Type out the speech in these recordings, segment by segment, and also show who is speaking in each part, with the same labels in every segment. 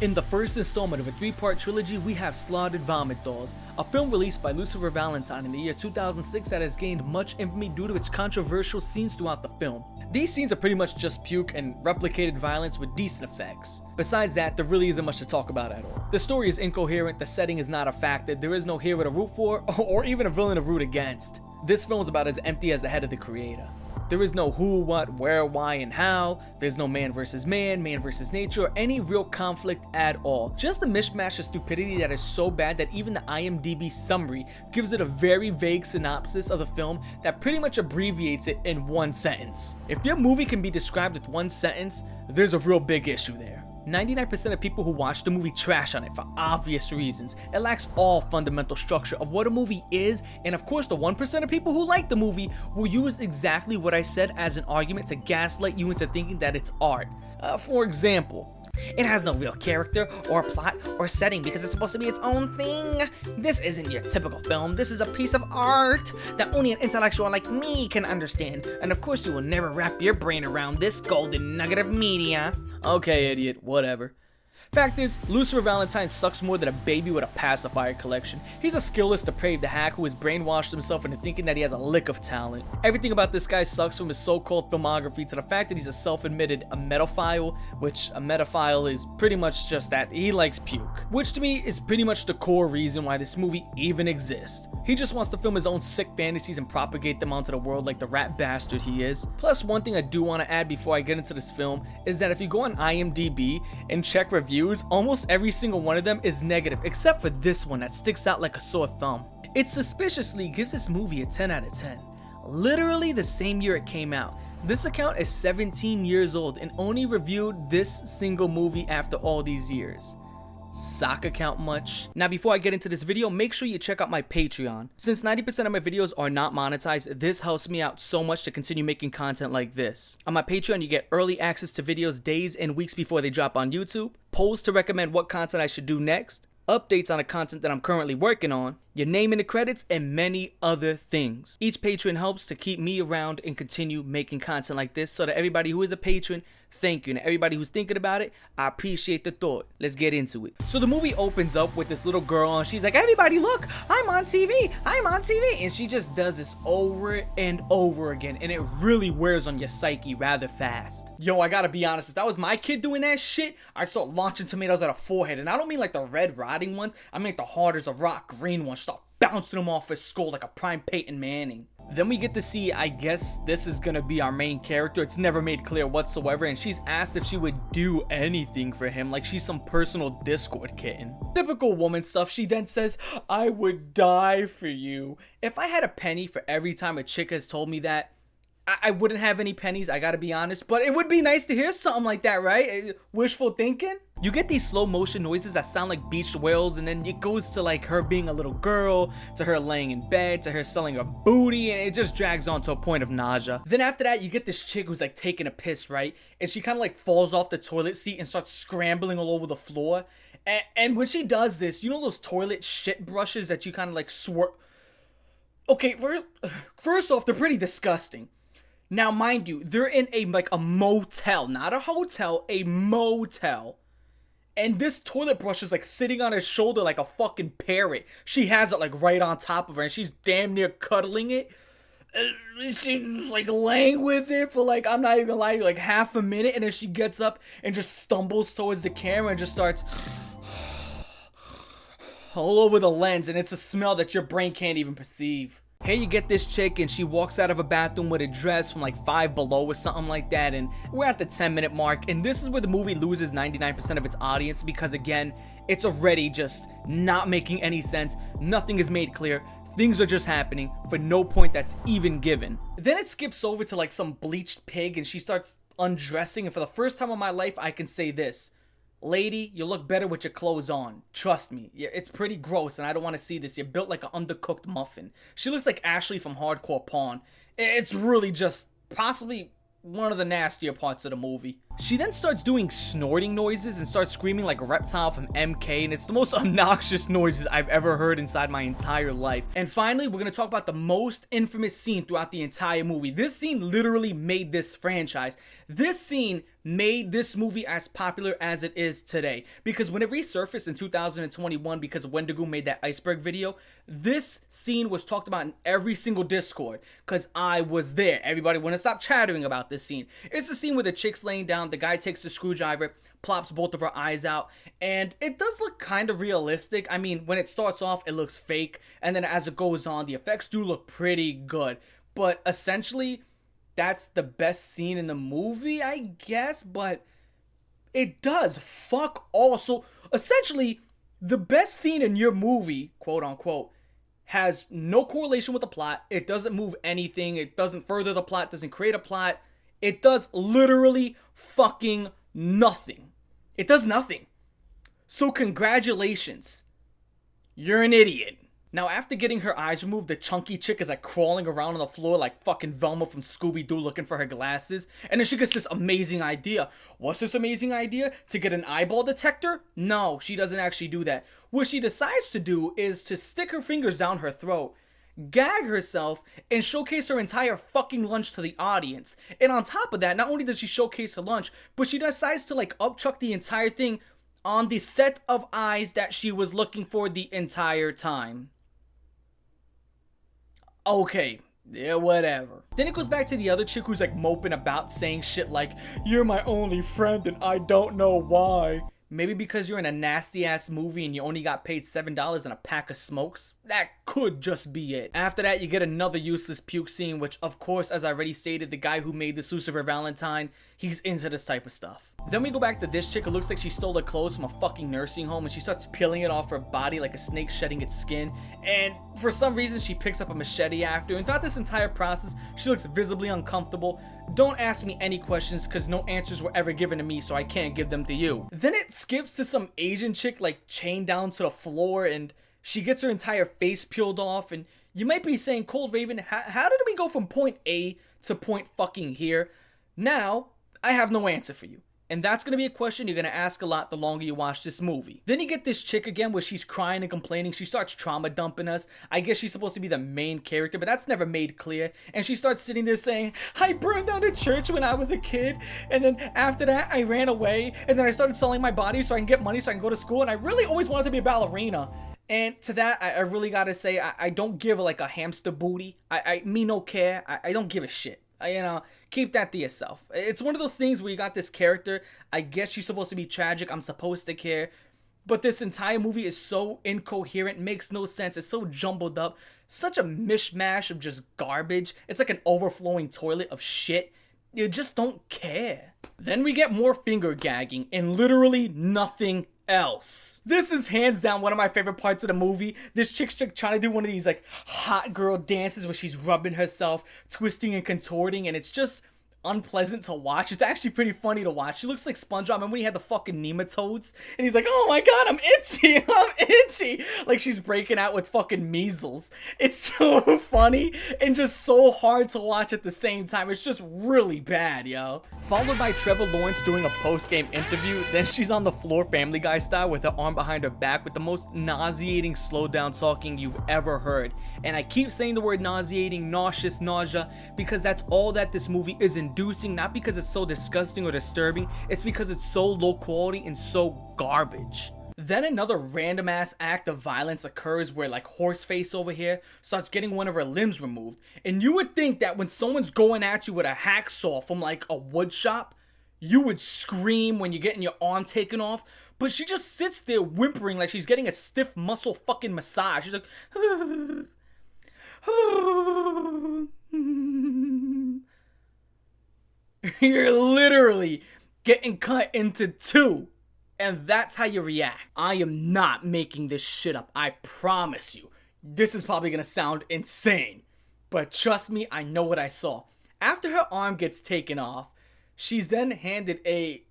Speaker 1: In the first installment of a three-part trilogy, we have Slaughtered Vomit Dolls, a film released by Lucifer Valentine in the year 2006 that has gained much infamy due to its controversial scenes throughout the film. These scenes are pretty much just puke and replicated violence with decent effects. Besides that, there really isn't much to talk about at all. The story is incoherent, the setting is not a factor, there is no hero to root for, or even a villain to root against. This film is about as empty as the head of the creator. There is no who, what, where, why, and how. There's no man versus nature, or any real conflict at all. Just a mishmash of stupidity that is so bad that even the IMDb summary gives it a very vague synopsis of the film that pretty much abbreviates it in one sentence. If your movie can be described with one sentence, there's a real big issue there. 99% of people who watch the movie trash on it for obvious reasons. It lacks all fundamental structure of what a movie is, and of course the 1% of people who like the movie will use exactly what I said as an argument to gaslight you into thinking that it's art. For example, it has no real character or plot or setting because it's supposed to be its own thing. This isn't your typical film, this is a piece of art that only an intellectual like me can understand, and of course you will never wrap your brain around this golden nugget of media. Okay, idiot, whatever. Fact is, Lucifer Valentine sucks more than a baby with a pacifier collection. He's a skillless, depraved hack who has brainwashed himself into thinking that he has a lick of talent. Everything about this guy sucks, from his so-called filmography to the fact that he's a self-admitted metaphile, which a metaphile is pretty much just that, he likes puke. Which to me is pretty much the core reason why this movie even exists. He just wants to film his own sick fantasies and propagate them onto the world like the rat bastard he is. Plus, one thing I do want to add before I get into this film is that if you go on IMDb and check reviews, almost every single one of them is negative, except for this one that sticks out like a sore thumb. It suspiciously gives this movie a 10 out of 10. Literally the same year it came out. This account is 17 years old and only reviewed this single movie after all these years. Sock account much? Now before I get into this video, make sure you check out my Patreon. Since 90% of my videos are not monetized, this helps me out so much to continue making content like this. On my Patreon, you get early access to videos days and weeks before they drop on YouTube, polls to recommend what content I should do next, updates on the content that I'm currently working on, your name in the credits, and many other things. Each patron helps to keep me around and continue making content like this, so that everybody who is a patron, thank you, and everybody who's thinking about it, I appreciate the thought. Let's get into it. So the movie opens up with this little girl and she's like, everybody look, I'm on TV, and she just does this over and over again, and it really wears on your psyche rather fast. Yo, I gotta be honest, if that was my kid doing that shit, I'd start launching tomatoes at her forehead, and I don't mean like the red rotting ones, I mean like the hard as a rock green ones, start bouncing them off his skull like a prime Peyton Manning. Then we get to see, I guess this is gonna be our main character. It's never made clear whatsoever, and she's asked if she would do anything for him, like she's some personal Discord kitten. Typical woman stuff. She then says, I would die for you. If I had a penny for every time a chick has told me that, I wouldn't have any pennies, I gotta be honest, but it would be nice to hear something like that, right? Wishful thinking? You get these slow motion noises that sound like beached whales, and then it goes to like her being a little girl, to her laying in bed, to her selling her booty, and it just drags on to a point of nausea. Then after that, you get this chick who's like taking a piss, right? And she kind of like falls off the toilet seat and starts scrambling all over the floor. And when she does this, you know those toilet shit brushes that you kind of like Okay, first off, they're pretty disgusting. Now, mind you, they're in a motel, not a hotel, a motel. And this toilet brush is like sitting on her shoulder like a fucking parrot. She has it like right on top of her and she's damn near cuddling it. She's like laying with it for like, I'm not even gonna lie to you, like half a minute, and then she gets up and just stumbles towards the camera and just starts all over the lens, and it's a smell that your brain can't even perceive. Here you get this chick and she walks out of a bathroom with a dress from like Five Below or something like that, and we're at the 10-minute mark, and this is where the movie loses 99% of its audience because again, it's already just not making any sense, nothing is made clear, things are just happening for no point that's even given. Then it skips over to like some bleached pig and she starts undressing, and for the first time in my life I can say this. Lady, you look better with your clothes on. Trust me. It's pretty gross and I don't want to see this. You're built like an undercooked muffin. She looks like Ashley from Hardcore Pawn. It's really just possibly one of the nastier parts of the movie. She then starts doing snorting noises and starts screaming like a reptile from MK, and it's the most obnoxious noises I've ever heard inside my entire life. And finally, we're gonna talk about the most infamous scene throughout the entire movie. This scene literally made this franchise. This scene made this movie as popular as it is today, because when it resurfaced in 2021 because Wendigo made that iceberg video, this scene was talked about in every single Discord because I was there. Everybody wouldn't stop chattering about this scene. It's the scene where the chick's laying down, the guy takes the screwdriver, plops both of her eyes out, and it does look kind of realistic. I mean, when it starts off, it looks fake, and then as it goes on, the effects do look pretty good. But essentially, that's the best scene in the movie, I guess, but it does fuck all. So essentially, the best scene in your movie, quote unquote, has no correlation with the plot. It doesn't move anything. It doesn't further the plot, doesn't create a plot. It does literally fucking nothing. It does nothing. So congratulations. You're an idiot. Now, after getting her eyes removed, the chunky chick is like crawling around on the floor like fucking Velma from Scooby-Doo looking for her glasses. And then she gets this amazing idea. What's this amazing idea? To get an eyeball detector? No, she doesn't actually do that. What she decides to do is to stick her fingers down her throat, gag herself, and showcase her entire fucking lunch to the audience. And on top of that, not only does she showcase her lunch, but she decides to like upchuck the entire thing on the set of eyes that she was looking for the entire time. Okay, yeah, whatever. Then it goes back to the other chick who's like moping about, saying shit like, "You're my only friend and I don't know why." Maybe because you're in a nasty ass movie and you only got paid $7 and a pack of smokes? That could just be it. After that, you get another useless puke scene, which of course, as I already stated, the guy who made this Lucifer Valentine, he's into this type of stuff. Then we go back to this chick. It looks like she stole her clothes from a fucking nursing home and she starts peeling it off her body like a snake shedding its skin. And for some reason, she picks up a machete after. And throughout this entire process, she looks visibly uncomfortable. Don't ask me any questions because no answers were ever given to me, so I can't give them to you. Then it skips to some Asian chick like chained down to the floor and she gets her entire face peeled off. And you might be saying, Cold Raven, how did we go from point A to point fucking here? Now, I have no answer for you. And that's going to be a question you're going to ask a lot the longer you watch this movie. Then you get this chick again where she's crying and complaining. She starts trauma dumping us. I guess she's supposed to be the main character, but that's never made clear. And she starts sitting there saying, "I burned down the church when I was a kid. And then after that, I ran away. And then I started selling my body so I can get money so I can go to school. And I really always wanted to be a ballerina." And to that, I really got to say, I don't give like a hamster booty. Me no care. I don't give a shit. You know, keep that to yourself. It's one of those things where you got this character, I guess she's supposed to be tragic, I'm supposed to care, but this entire movie is so incoherent, makes no sense, it's so jumbled up, such a mishmash of just garbage. It's like an overflowing toilet of shit. You just don't care. Then we get more finger gagging and literally nothing else. This is hands down one of my favorite parts of the movie. This chick's trying to do one of these like hot girl dances where she's rubbing herself, twisting and contorting, and it's just unpleasant to watch. It's actually pretty funny to watch. She looks like SpongeBob. Remember when he had the fucking nematodes? And he's like, "Oh my god, I'm itchy, I'm itchy." Like she's breaking out with fucking measles. It's so funny and just so hard to watch at the same time. It's just really bad, yo. Followed by Trevor Lawrence doing a post-game interview. Then she's on the floor Family Guy style with her arm behind her back with the most nauseating slow down talking you've ever heard. And I keep saying the word nauseating, nauseous, nausea, because that's all that this movie is inducing, not because it's so disgusting or disturbing, it's because it's so low quality and so garbage. Then another random ass act of violence occurs where like Horseface over here starts getting one of her limbs removed. And you would think that when someone's going at you with a hacksaw from like a wood shop, you would scream when you're getting your arm taken off. But she just sits there whimpering like she's getting a stiff muscle fucking massage. She's like, you're literally getting cut into two. And that's how you react. I am not making this shit up. I promise you. This is probably gonna sound insane, but trust me, I know what I saw. After her arm gets taken off, she's then handed a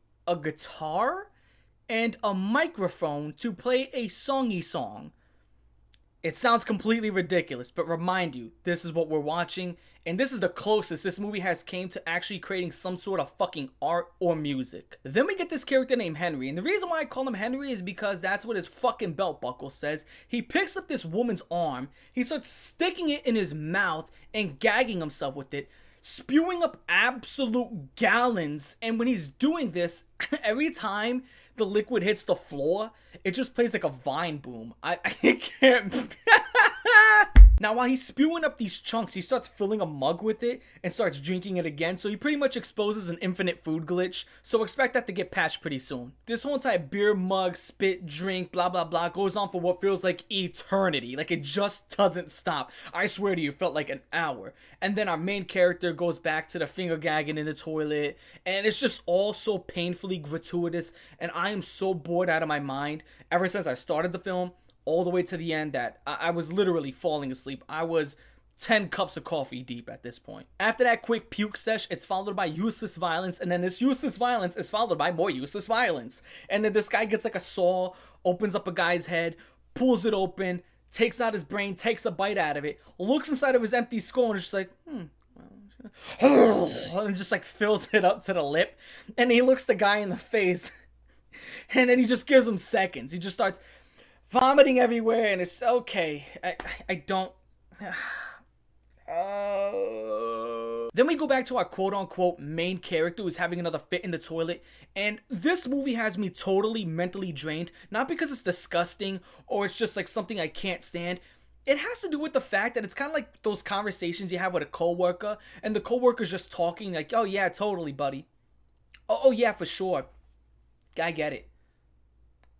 Speaker 1: guitar and a microphone to play a songy song. It sounds completely ridiculous, but remind you, this is what we're watching, and this is the closest this movie has came to actually creating some sort of fucking art or music. Then we get this character named Henry, and the reason why I call him Henry is because that's what his fucking belt buckle says. He picks up this woman's arm, he starts sticking it in his mouth and gagging himself with it, spewing up absolute gallons, and when he's doing this, every time the liquid hits the floor, it just plays like a vine boom. I can't. Now, while he's spewing up these chunks, he starts filling a mug with it and starts drinking it again, so he pretty much exposes an infinite food glitch, so expect that to get patched pretty soon. This whole entire beer mug, spit, drink, blah blah blah goes on for what feels like eternity, like it just doesn't stop. I swear to you, it felt like an hour. And then our main character goes back to the finger gagging in the toilet, and it's just all so painfully gratuitous, and I am so bored out of my mind ever since I started the film all the way to the end that I was literally falling asleep. I was 10 cups of coffee deep at this point. After that quick puke sesh, it's followed by useless violence, and then this useless violence is followed by more useless violence. And then this guy gets like a saw, opens up a guy's head, pulls it open, takes out his brain, takes a bite out of it, looks inside of his empty skull and is just like, and just like fills it up to the lip, and he looks the guy in the face, and then he just gives him seconds. He just starts vomiting everywhere, and it's okay. I don't. Then we go back to our quote-unquote main character who's having another fit in the toilet, and this movie has me totally mentally drained, not because it's disgusting or it's just like something I can't stand. It has to do with the fact that it's kind of like those conversations you have with a coworker, and the coworker's just talking like, oh yeah, totally, buddy. Oh yeah, for sure. I get it.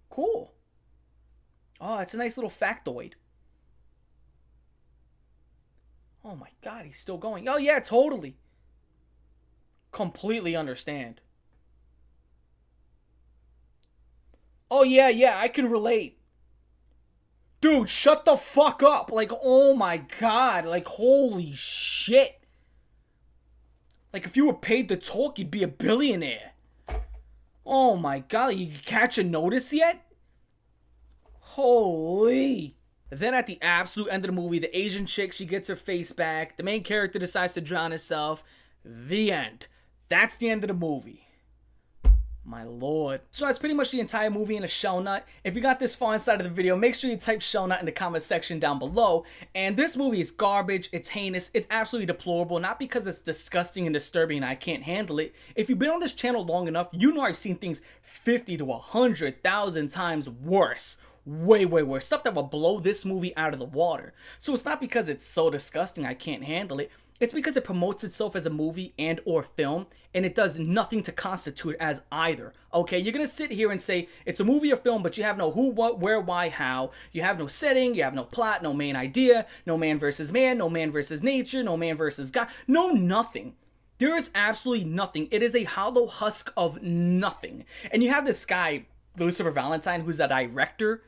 Speaker 1: Cool. Oh, it's a nice little factoid. Oh my god, he's still going. Oh yeah, totally. Completely understand. Oh yeah, I can relate. Dude, shut the fuck up. Like, oh my god. Like, holy shit. Like, if you were paid to talk, you'd be a billionaire. Oh my god, you catch a notice yet? Holy. Then at the absolute end of the movie, the Asian chick, she gets her face back. The main character decides to drown herself. The end. That's the end of the movie. My lord. So that's pretty much the entire movie in a shell nut. If you got this far inside of the video, make sure you type shell nut in the comment section down below. And this movie is garbage, it's heinous, it's absolutely deplorable, not because it's disgusting and disturbing and I can't handle it. If you've been on this channel long enough, you know I've seen things 50 to 100,000 times worse. Way worse. Stuff that will blow this movie out of the water. So it's not because it's so disgusting I can't handle it. It's because it promotes itself as a movie and or film, and it does nothing to constitute as either. Okay, you're gonna sit here and say it's a movie or film, but you have no who, what, where, why, how. You have no setting, you have no plot, no main idea, no man versus man, no man versus nature, no man versus God, no nothing. There is absolutely nothing. It is a hollow husk of nothing. And you have this guy, Lucifer Valentine, who's a director.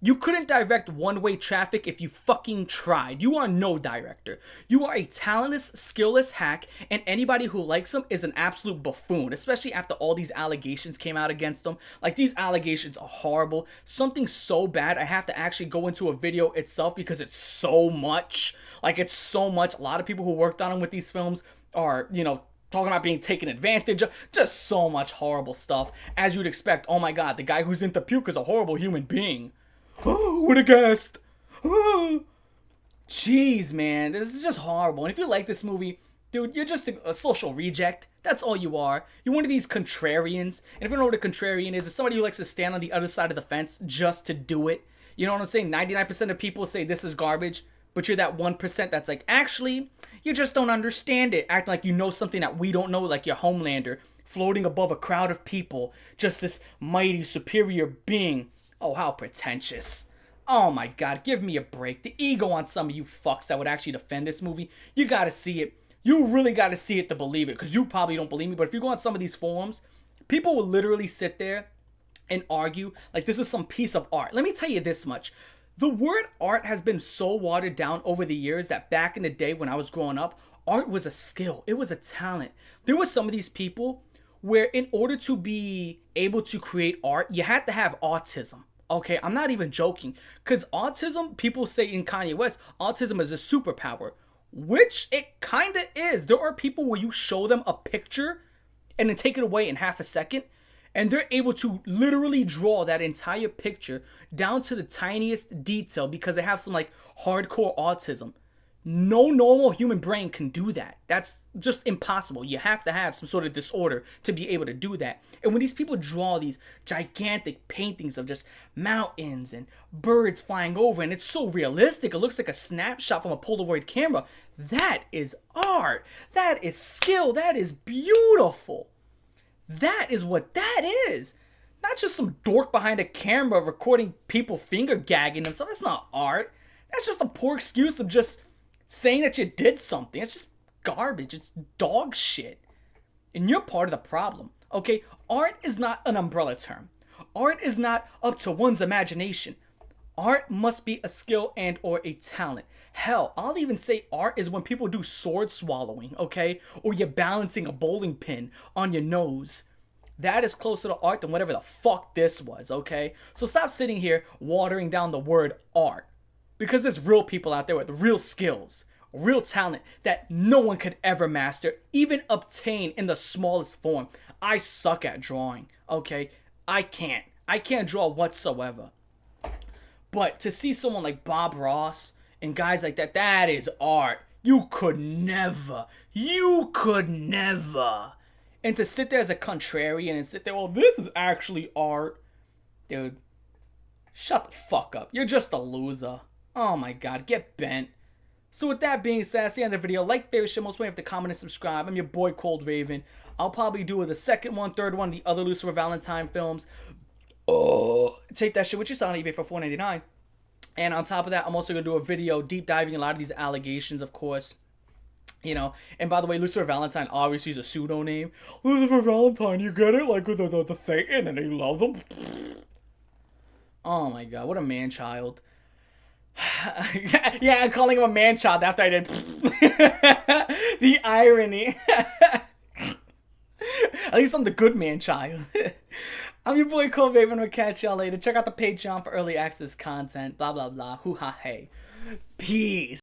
Speaker 1: You couldn't direct one-way traffic if you fucking tried. You are no director. You are a talentless, skillless hack, and anybody who likes him is an absolute buffoon, especially after all these allegations came out against him. Like, these allegations are horrible. Something so bad, I have to actually go into a video itself because it's so much. Like, it's so much. A lot of people who worked on him with these films are, you know, talking about being taken advantage of. Just so much horrible stuff. As you'd expect, oh my god, the guy who's into puke is a horrible human being. Oh, what a guest. Oh. Jeez, man. This is just horrible. And if you like this movie, dude, you're just a social reject. That's all you are. You're one of these contrarians. And if you don't know what a contrarian is, it's somebody who likes to stand on the other side of the fence just to do it. You know what I'm saying? 99% of people say this is garbage, but you're that 1% that's like, actually, you just don't understand it. Acting like you know something that we don't know, like you're Homelander, floating above a crowd of people. Just this mighty, superior being. Oh, how pretentious. Oh my god, give me a break. The ego on some of you fucks that would actually defend this movie. You gotta see it. You really gotta see it to believe it, because you probably don't believe me, but if you go on some of these forums, people will literally sit there and argue like this is some piece of art. Let me tell you this much. The word art has been so watered down over the years that back in the day when I was growing up, art was a skill. It was a talent. There were some of these people where in order to be able to create art, you had to have autism. Okay, I'm not even joking. Because autism, people say in Kanye West, autism is a superpower, which it kind of is. There are people where you show them a picture and then take it away in half a second, and they're able to literally draw that entire picture down to the tiniest detail because they have some like hardcore autism. No normal human brain can do that. That's just impossible. You have to have some sort of disorder to be able to do that. And when these people draw these gigantic paintings of just mountains and birds flying over, and it's so realistic, it looks like a snapshot from a Polaroid camera, that is art. That is skill. That is beautiful. That is what that is. Not just some dork behind a camera recording people finger gagging themselves. That's not art. That's just a poor excuse of just saying that you did something. It's just garbage. It's dog shit. And you're part of the problem. Okay? Art is not an umbrella term. Art is not up to one's imagination. Art must be a skill and or a talent. Hell, I'll even say art is when people do sword swallowing, okay? Or you're balancing a bowling pin on your nose. That is closer to art than whatever the fuck this was, okay? So stop sitting here watering down the word art. Because there's real people out there with real skills, real talent that no one could ever master, even obtain in the smallest form. I suck at drawing, okay? I can't draw whatsoever. But to see someone like Bob Ross and guys like that, that is art. You could never. And to sit there as a contrarian and sit there, well, this is actually art. Dude, shut the fuck up. You're just a loser. Oh my god, get bent. So with that being said, that's the end of the video. Like, favorite, share, most way, have to comment and subscribe. I'm your boy, Cold Raven. I'll probably do the second one, third one, the other Lucifer Valentine films. Take that shit with you on eBay for $4.99. And on top of that, I'm also going to do a video deep diving a lot of these allegations, of course. You know, and by the way, Lucifer Valentine obviously is a pseudonym. Lucifer Valentine, you get it? Like the Satan, and they love them. Oh my god, what a man-child. Yeah, I'm calling him a man-child after I did. The irony. At least I'm the good man-child. I'm your boy Cold Raven. I'll catch y'all later. Check out the Patreon for early access content. Blah, blah, blah. Hoo-ha, hey. Peace.